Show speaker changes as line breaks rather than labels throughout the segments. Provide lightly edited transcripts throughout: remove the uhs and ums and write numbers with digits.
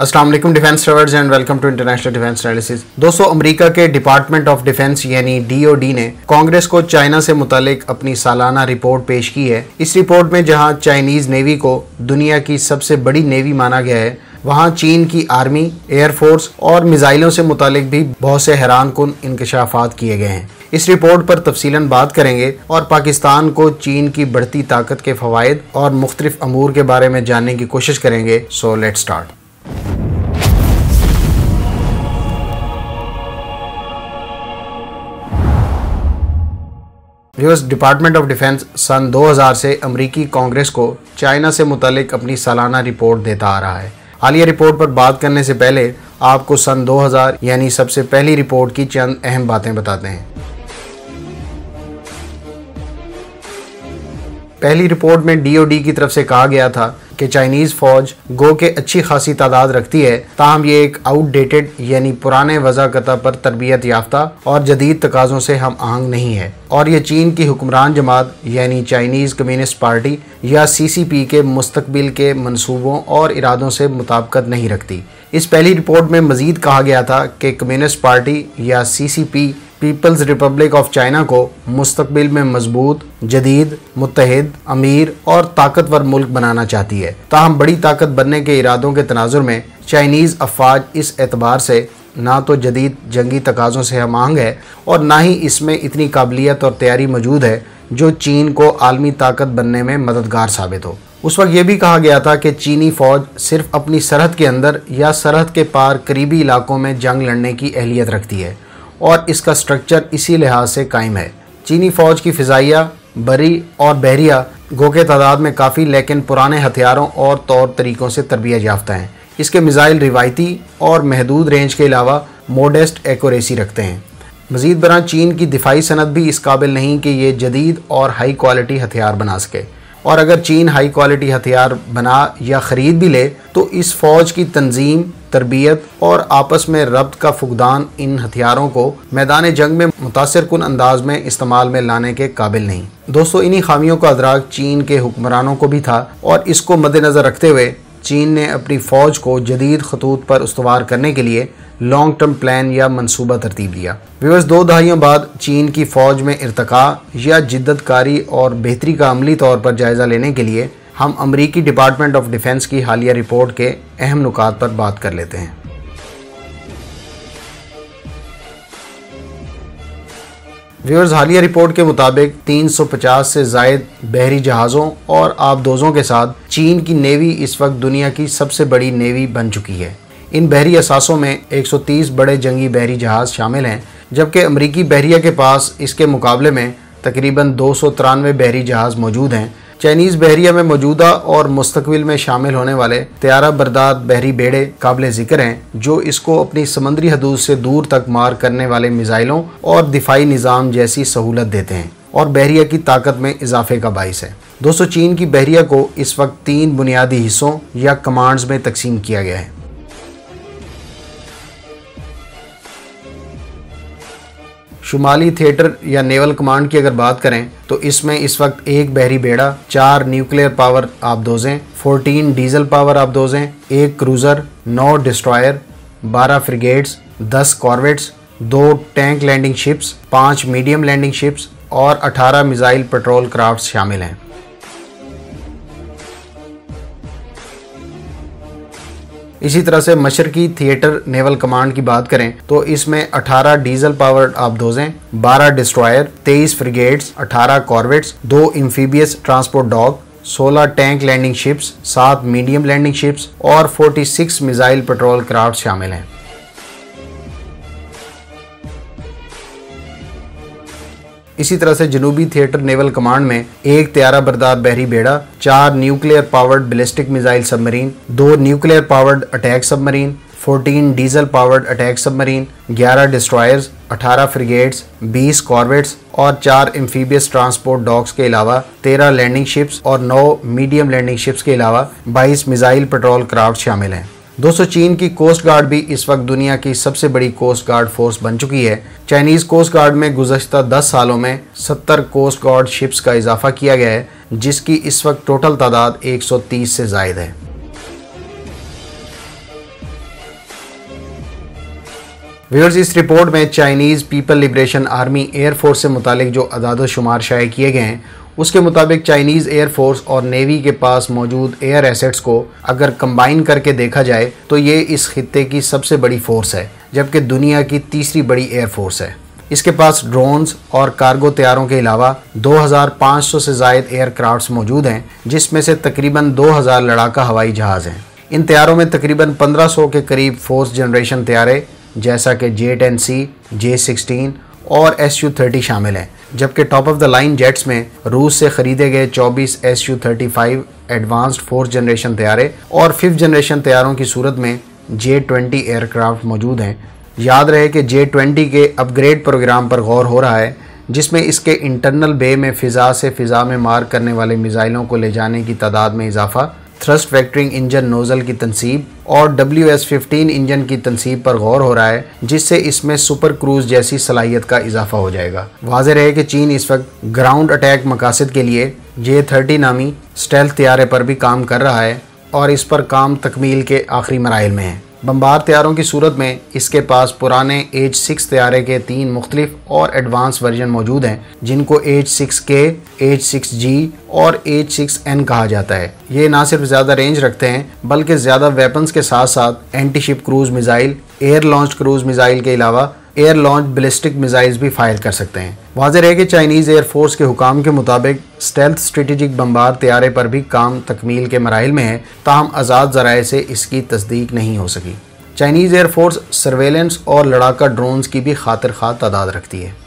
अस्सलाम वालेकुम defence lovers and welcome to international defence analysis. दोस्तों, अमेरिका के डिपार्टमेंट ऑफ डिफेंस यानी DOD ने कांग्रेस को चाइना से मुतालिक अपनी सालाना रिपोर्ट पेश की है। इस रिपोर्ट में जहां चाइनीज नेवी को दुनिया की सबसे बड़ी नेवी माना गया है, वहां चीन की आर्मी, एयरफोर्स और मिसाइलों से मुतालिक भी बहुत से हैरानकुन इंकशाफात किए गए हैं। इस रिपोर्ट पर तफसीलन बात करेंगे और पाकिस्तान को चीन की बढ़ती ताकत के फवायद और मुख्तलिफ अमूर के बारे में जानने की कोशिश करेंगे। So let's start. US department of defence सन 2000 से अमेरिकी कांग्रेस को चाइना से मुतालिक अपनी सालाना रिपोर्ट देता आ रहा है। हालिया रिपोर्ट पर बात करने से पहले आपको सन 2000 यानी सबसे पहली रिपोर्ट की चंद अहम बातें बताते हैं। पहली रिपोर्ट में DOD की तरफ से कहा गया था कि चाइनीज़ फ़ौज गो के अच्छी खासी तादाद रखती है, ताहम ये एक आउटडेटेड यानी पुराने वज़ाक़ता पर तरबियत याफ्ता और जदीद तकाज़ों से हम आहंग नहीं है और ये चीन की हुक्मरान जमात यानी चाइनीज़ कम्युनिस्ट पार्टी या CCP के मुस्तकबिल के मंसूबों और इरादों से मुताबिकत नहीं रखती। इस पहली रिपोर्ट में मज़ीद कहा गया था कि कम्युनिस्ट पार्टी या CCP People's Republic of China को मुस्तकबिल में मजबूत, जदीद, मुत्तहिद, अमीर और ताकतवर मुल्क बनाना चाहती है। ताहम बड़ी ताकत बनने के इरादों के तनाजुर में चाइनीज़ अफवाज इस एतबार से ना तो जदीद जंगी तकाज़ों से हम आहंग है और ना ही इसमें इतनी काबिलियत और तैयारी मौजूद है जो चीन को आलमी ताकत बनने में मददगार साबित हो। उस वक्त यह भी कहा गया था कि चीनी फ़ौज सिर्फ अपनी सरहद के अंदर या सरहद के पार करीबी इलाकों में जंग लड़ने की अहलियत रखती है और इसका स्ट्रक्चर इसी लिहाज से कायम है। चीनी फ़ौज की फ़िज़ाइया, बरी और बहरिया गो के तादाद में काफ़ी, लेकिन पुराने हथियारों और तौर तरीक़ों से तरबियत याफ्ता हैं। इसके मिसाइल रिवायती और महदूद रेंज के अलावा मोडेस्ट एक्यूरेसी रखते हैं। मज़ीद बरआं चीन की दिफाई सनत भी इस काबिल नहीं कि ये जदीद और हाई क्वालिटी हथियार बना सके, और अगर चीन हाई क्वालिटी हथियार बना या ख़रीद भी ले तो इस फ़ौज की तंजीम, तरबियत और आपस में रब्त का फुकदान इन हथियारों को मैदान जंग में मुतासिर कुन अंदाज में इस्तेमाल में लाने के काबिल नहीं। दोस्तों, इन्हीं खामियों का अदराक चीन के हुक्मरानों को भी था और इसको मद्देनज़र रखते हुए चीन ने अपनी फ़ौज को जदीद खतूत पर उस्तवार करने के लिए लॉन्ग टर्म प्लान या मंसूबा तरतीब दिया। व्यूअर्स, 2 दहाइयों बाद चीन की फ़ौज में इर्तका या जिद्दतकारी और बेहतरी का अमली तौर पर जायज़ा लेने के लिए हम अमरीकी डिपार्टमेंट ऑफ डिफेंस की हालिया रिपोर्ट के अहम नुकात पर बात कर लेते हैं। व्यूअर्स, हालिया रिपोर्ट के मुताबिक 350 से ज़ायद बहरी जहाज़ों और आबदोज़ों के साथ चीन की नेवी इस वक्त दुनिया की सबसे बड़ी नेवी बन चुकी है। इन बहरी असासों में 130 बड़े जंगी बहरी जहाज़ शामिल हैं, जबकि अमरीकी बहरिया के पास इसके मुकाबले में तकरीबन 293 बहरी जहाज़ मौजूद हैं। चाइनीज़ बहरिया में मौजूदा और मुस्तकबिल में शामिल होने वाले त्यारा बरदार बहरी बेड़े काबिल ज़िक्र हैं, जो इसको अपनी समंदरी हदूद से दूर तक मार करने वाले मिसाइलों और दिफाई निज़ाम जैसी सहूलत देते हैं और बहरिया की ताकत में इजाफे का बाइस है। दोस्तों, चीन की बहरिया को इस वक्त 3 बुनियादी हिस्सों या कमांड्स में तकसीम किया गया है। शुमाली थिएटर या नेवल कमांड की अगर बात करें तो इसमें इस वक्त 1 बहरी बेड़ा, 4 न्यूक्लियर पावर आबदोज़ें, 14 डीजल पावर आबदोज़ें, 1 cruiser, 9 destroyer, 12 frigates, 10 corvettes, 2 tank landing ships, 5 medium landing ships और 18 मिसाइल पेट्रोल क्राफ्ट शामिल हैं। इसी तरह से मशरकी थिएटर नेवल कमांड की बात करें तो इसमें 18 डीजल पावर्ड आबदोज़ें, 12 destroyer, 23 frigates, 18 corvettes, 2 amphibious transport dock, 16 tank landing ships, 7 medium landing ships और 46 मिसाइल पेट्रोल क्राफ्ट शामिल हैं। इसी तरह से जनूबी थिएटर नेवल कमांड में 1 त्यारा बरदार बहरी बेड़ा, 4 nuclear powered ballistic missile submarine, 2 nuclear powered attack submarine, 14 diesel powered attack submarine, 11 destroyers, 18 frigates, 20 corvettes और 4 एम्फीबियस ट्रांसपोर्ट डॉग्स के अलावा 13 लैंडिंग शिप्स और 9 मीडियम लैंडिंग शिप्स के अलावा 22 मिसाइल पेट्रोल क्राफ्ट शामिल हैं। दोस्तों, चीन की कोस्ट गार्ड भी इस वक्त दुनिया की सबसे बड़ी कोस्ट गार्ड फोर्स बन चुकी है। चाइनीज़ कोस्ट गार्ड में गुज़श्ता 10 सालों में 70 कोस्ट गार्ड शिप्स का इजाफा किया गया है, जिसकी इस वक्त टोटल तादाद 130 से ज़ायद है। व्यूअर्स, इस रिपोर्ट में Chinese people liberation army air force से मुतालिक जो अदाद शुमार शाये किए गए हैं, उसके मुताबिक चाइनीज़ एयरफोर्स और नेवी के पास मौजूद एयर एसेट्स को अगर कंबाइन करके देखा जाए तो ये इस खित्ते की सबसे बड़ी फोर्स है, जबकि दुनिया की तीसरी बड़ी एयरफोर्स है। इसके पास ड्रोन्स और कार्गो तैयारों के अलावा 2500 से ज़ायद एयरक्राफ्ट्स मौजूद हैं, जिसमें से तकरीबन 2000 लड़ाका हवाई जहाज़ हैं। इन तैयारों में तकरीबन 1500 के करीब फोर्थ जनरेशन तैयारे जैसा कि J-10C, J-16 और Su-30 शामिल हैं, जबकि top of the line jets में रूस से खरीदे गए 24 Su-35 एडवांस्ड फोर्थ जनरेशन तैयारे और फिफ्थ जनरेशन तैयारों की सूरत में J-20 एयरक्राफ्ट मौजूद हैं। याद रहे कि J-20 के अपग्रेड प्रोग्राम पर गौर हो रहा है, जिसमें इसके इंटरनल बे में फ़िज़ा से फ़िज़ा में मार करने वाले मिसाइलों को ले जाने की तादाद में इजाफा, थ्रस्ट वेक्टरिंग इंजन नोज़ल की तनसीब और WS-15 इंजन की तनसीब पर गौर हो रहा है, जिससे इसमें सुपर क्रूज़ जैसी सलाहियत का इजाफा हो जाएगा। वाज़ेह रहे कि चीन इस वक्त ग्राउंड अटैक मकासद के लिए J-30 नामी स्टेल्थ तैयारे पर भी काम कर रहा है और इस पर काम तकमील के आखिरी मराइल में है। बम्बार तैयारों की सूरत में इसके पास पुराने H-6 तैयारे के 3 मुख्तलिफ और एडवांस वर्जन मौजूद हैं, जिनको H-6K, H-6G और H-6N कहा जाता है। ये ना सिर्फ ज़्यादा रेंज रखते हैं बल्कि ज़्यादा वेपन्स के साथ साथ anti ship cruise missile, air launch cruise missile के अलावा एयर लॉन्च बैलिस्टिक मिसाइल्स भी फायर कर सकते हैं। वाज़ेह है कि चाइनीज़ एयरफोर्स के हुकाम के मुताबिक स्टेल्थ स्ट्रेटेजिक बम्बार तैयारे पर भी काम तकमील के मराइल में है, ताहम आज़ाद ज़राए से इसकी तस्दीक नहीं हो सकी। चाइनीज़ एयरफोर्स सर्वेलेंस और लड़ाका ड्रोन्स की भी खातिर खा तादाद रखती है।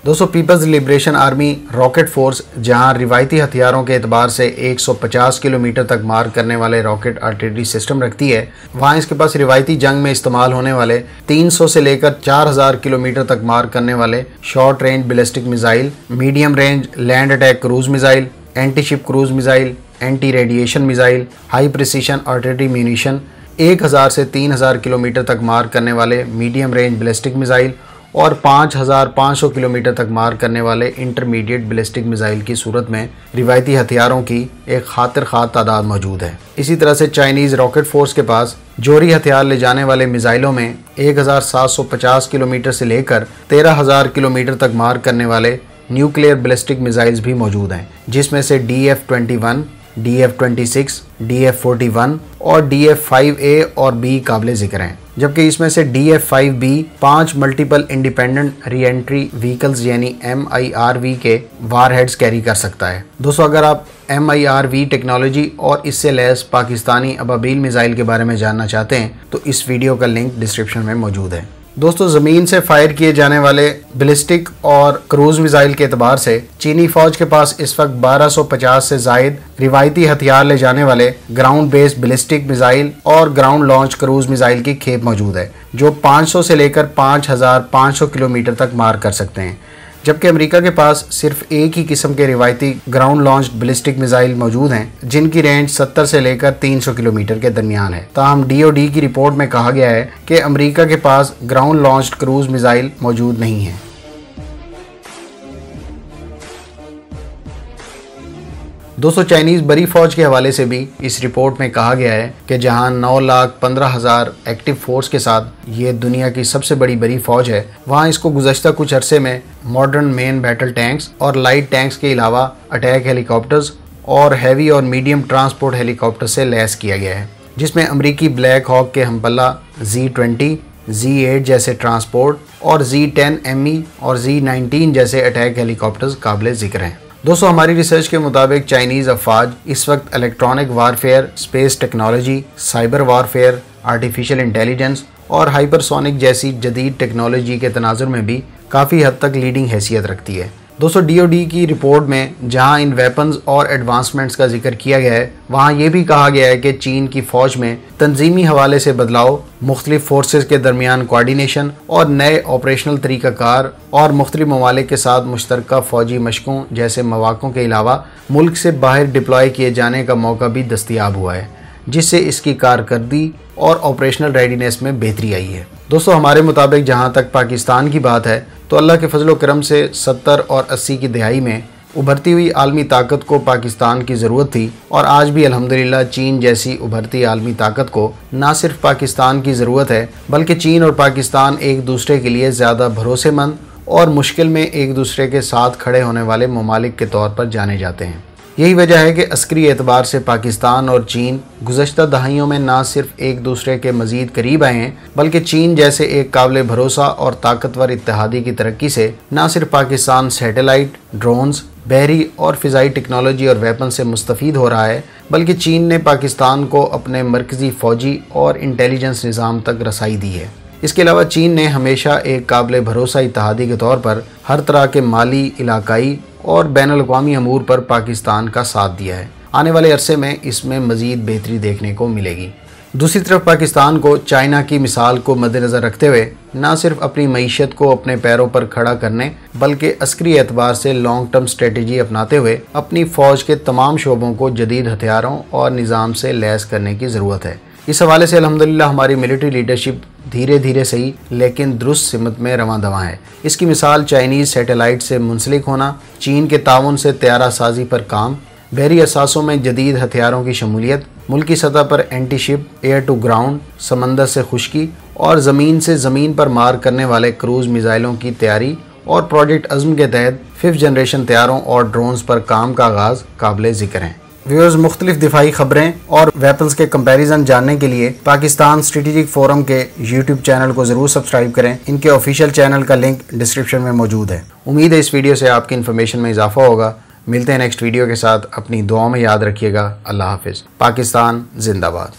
दोस्तों, People's Liberation Army Rocket Force जहां रिवायती हथियारों के एतबार से 150 किलोमीटर तक मार करने वाले रॉकेट आर्टिलरी सिस्टम रखती है, वहां इसके पास रिवायती जंग में इस्तेमाल होने वाले 300 से लेकर 4000 किलोमीटर तक मार करने वाले short range ballistic missile, medium range land attack cruise missile, anti ship cruise missile, anti radiation missile, high precision artillery munition, 1000 से 3000 किलोमीटर तक मार करने वाले मीडियम रेंज बैलिस्टिक मिसाइल और 5500 किलोमीटर तक मार करने वाले इंटरमीडिएट बैलिस्टिक मिसाइल की सूरत में रिवायती हथियारों की एक खातिर खा तादाद मौजूद है। इसी तरह से चाइनीज़ रॉकेट फोर्स के पास जोरी हथियार ले जाने वाले मिसाइलों में 1750 किलोमीटर से लेकर 13000 किलोमीटर तक मार करने वाले न्यूक्लियर बैलिस्टिक मिसाइल्स भी मौजूद हैं, जिसमें से DF-21, DF-26, DF-41 और DF-5A और B काबिल ज़िक्र हैं, जबकि इसमें से DF-5B 5 multiple independent re entry vehicles यानी MIRV के वारहेड्स कैरी कर सकता है। दोस्तों, अगर आप MIRV टेक्नोलॉजी और इससे लैस पाकिस्तानी अबाबील मिसाइल के बारे में जानना चाहते हैं तो इस वीडियो का लिंक डिस्क्रिप्शन में मौजूद है। दोस्तों, ज़मीन से फायर किए जाने वाले बैलिस्टिक और क्रूज मिसाइल के एतबार से चीनी फौज के पास इस वक्त 1250 से जायद रिवायती हथियार ले जाने वाले ग्राउंड बेस्ड बैलिस्टिक मिसाइल और ग्राउंड लॉन्च क्रूज मिसाइल की खेप मौजूद है, जो 500 से लेकर 5500 किलोमीटर तक मार कर सकते हैं, जबकि अमेरिका के पास सिर्फ एक ही किस्म के रिवायती ग्राउंड लॉन्च बैलिस्टिक मिसाइल मौजूद हैं, जिनकी रेंज 70 से लेकर 300 किलोमीटर के दरमियान है। ताहम DOD की रिपोर्ट में कहा गया है कि अमेरिका के पास ग्राउंड लॉन्च क्रूज मिसाइल मौजूद नहीं है। दोस्तों, चाइनीज़ बड़ी फ़ौज के हवाले से भी इस रिपोर्ट में कहा गया है कि जहां 9,15,000 एक्टिव फोर्स के साथ ये दुनिया की सबसे बड़ी फ़ौज है, वहां इसको गुज़श्ता कुछ अरसे में मॉडर्न मेन बैटल टैंक्स और लाइट टैंक्स के अलावा अटैक हेलीकॉप्टर्स और हैवी और मीडियम ट्रांसपोर्ट हेलीकॉप्टर से लैस किया गया है, जिसमें अमरीकी ब्लैक हॉक के हमपल्ला Z-20, Z-8 जैसे ट्रांसपोर्ट और Z-10 ME और Z-19 जैसे अटैक हेलीकॉप्टर्स काबिल ज़िक्र हैं। दोस्तों, हमारी रिसर्च के मुताबिक चाइनीज़ अफवाज इस वक्त electronic warfare, space technology, cyber warfare, artificial intelligence और हाइपरसोनिक जैसी जदीद टेक्नोलॉजी के तनाजुर में भी काफ़ी हद तक लीडिंग हैसियत रखती है। दोस्तों, DOD की रिपोर्ट में जहां इन वेपन्स और एडवांसमेंट्स का जिक्र किया गया है, वहां ये भी कहा गया है कि चीन की फ़ौज में तंजीमी हवाले से बदलाव, मुख्तलिफ फोर्सेस के दरमियान कोऑर्डिनेशन और नए ऑपरेशनल तरीक़ाकार और मुख्तलिफ ममालिक के साथ मुश्तरका फ़ौजी मशकों जैसे मौक़ों के अलावा मुल्क से बाहर डिप्लॉय किए जाने का मौका भी दस्तयाब हुआ है, जिससे इसकी कारकर्दगी और ऑपरेशनल रेडीनेस में बेहतरी आई है। दोस्तों, हमारे मुताबिक जहां तक पाकिस्तान की बात है तो अल्लाह के फजल व करम से 70 और 80 की दहाई में उभरती हुई आलमी ताकत को पाकिस्तान की ज़रूरत थी और आज भी अल्हम्दुलिल्लाह चीन जैसी उभरती आलमी ताकत को ना सिर्फ पाकिस्तान की ज़रूरत है, बल्कि चीन और पाकिस्तान एक दूसरे के लिए ज़्यादा भरोसेमंद और मुश्किल में एक दूसरे के साथ खड़े होने वाले ममालिक के तौर पर जाने जाते हैं। यही वजह है कि अस्करी एतबार से पाकिस्तान और चीन गुज़श्ता दहाइयों में ना सिर्फ एक दूसरे के मज़ीद करीब आए हैं, बल्कि चीन जैसे एक काबिल भरोसा और ताकतवर इत्तेहादी की तरक्की से ना सिर्फ पाकिस्तान सैटेलाइट, ड्रोन्स, बहरी और फ़िज़ाई टेक्नोलॉजी और वेपन से मुस्तफ़ीद हो रहा है, बल्कि चीन ने पाकिस्तान को अपने मरकज़ी फ़ौजी और इंटेलिजेंस निज़ाम तक रसाई दी है। इसके अलावा चीन ने हमेशा एक काबिल भरोसा इत्तेहादी के तौर पर हर तरह के माली, इलाकाई और बैनुल-अक़वामी अमूर पर पाकिस्तान का साथ दिया है। आने वाले अरसे में इसमें मज़ीद बेहतरी देखने को मिलेगी। दूसरी तरफ पाकिस्तान को चाइना की मिसाल को मद्देनज़र रखते हुए न सिर्फ अपनी मईशत को अपने पैरों पर खड़ा करने, बल्कि अस्करी एतबार से लॉन्ग टर्म स्ट्रेटजी अपनाते हुए अपनी फ़ौज के तमाम शोबों को जदीद हथियारों और निज़ाम से लैस करने की ज़रूरत है। इस हवाले से अल्हम्दुलिल्लाह हमारी मिलिट्री लीडरशिप धीरे धीरे सही लेकिन दुरुस्त सिमत में रवां दवां है। इसकी मिसाल चाइनीज़ सैटेलाइट से मुंसलिक होना, चीन के ताउन से तैयारा साजी पर काम, बहरी असासों में जदीद हथियारों की शमूलियत, मुल्की सतह पर anti ship, air to ground, समंदर से खुश्की और ज़मीन से ज़मीन पर मार करने वाले क्रूज़ मिसाइलों की तैयारी और प्रोजेक्ट अज़्म के तहत 5th जनरेशन तैयारों और ड्रोन्स पर काम का आगाज़ काबिल ज़िक्र हैं। व्यूअर्स, मुख्तलिफ दिफाई खबरें और वेपन्स के कंपैरिजन जानने के लिए पाकिस्तान स्ट्रेटेजिक फोरम के यूट्यूब चैनल को ज़रूर सब्सक्राइब करें। इनके ऑफिशियल चैनल का लिंक डिस्क्रिप्शन में मौजूद है। उम्मीद है इस वीडियो से आपकी इन्फॉर्मेशन में इजाफा होगा। मिलते हैं नेक्स्ट वीडियो के साथ। अपनी दुआओं में याद रखिएगा। अल्लाह हाफिज़। पाकिस्तान जिंदाबाद।